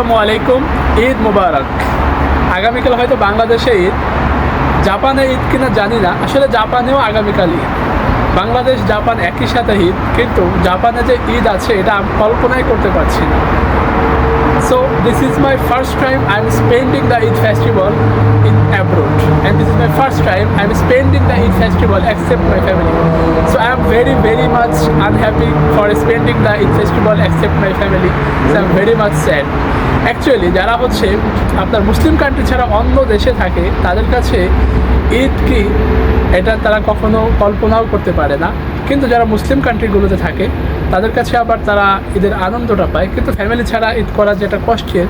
আসসালামু আলাইকুম। ঈদ মুবারক। আগামীকাল হয়তো বাংলাদেশে ঈদ, জাপানে ঈদ কিনা জানি না। আসলে জাপানেও আগামীকাল ঈদ। বাংলাদেশ জাপান একই সাথে ঈদ, কিন্তু জাপানে যে ঈদ আছে এটা আমি কল্পনাই করতে পারছি না। So this is my first time I'm spending the Eid festival in abroad, and this is my first time I'm spending the Eid festival except my family. So I am very much unhappy for spending the Eid festival except my family. So I'm very much sad. Actually যারা হচ্ছে আপনার মুসলিম country ছাড়া অন্য দেশে থাকে তাদের কাছে ঈদ কি এটা তারা কখনো কল্পনাও করতে পারে না, কিন্তু যারা মুসলিম কান্ট্রিগুলোতে থাকে তাদের কাছে আবার তারা ঈদের আনন্দটা পায়। কিন্তু ফ্যামিলি ছাড়া ঈদ করা যেটা কষ্টের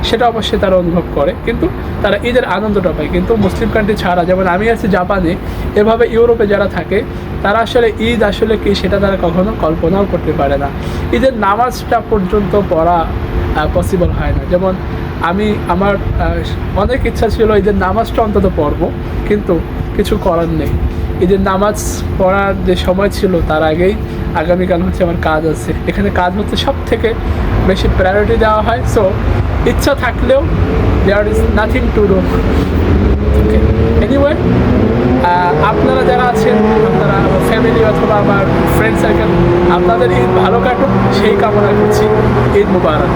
সেটা অবশ্যই তারা অনুভব করে, কিন্তু তারা ঈদের আনন্দটা পায়। কিন্তু মুসলিম কান্ট্রি ছাড়া, যেমন আমি আছি জাপানে, এভাবে ইউরোপে যারা থাকে তারা আসলে ঈদ আসলে কি সেটা তারা কখনো কল্পনাও করতে পারে না। ঈদের নামাজটা পর্যন্ত পড়া পসিবল হয় না। যেমন আমার অনেক ইচ্ছা ছিল ঈদের নামাজটা অন্তত পড়বো, কিন্তু কিছু করার নেই। ঈদের নামাজ পড়ার যে সময় ছিল তার আগেই আগামীকাল হচ্ছে আমার কাজ আছে। এখানে কাজ হচ্ছে সব থেকে বেশি প্রায়োরিটি দেওয়া হয়। সো ইচ্ছা থাকলেও there is nothing to do. Okay, anyway, আপনারা যারা আছেন, আপনারা আমার ফ্যামিলি অথবা আমার ফ্রেন্ড সার্কেল, আপনাদের ঈদ ভালো কাটুক সেই কামনা করছি। ঈদ মুবারক।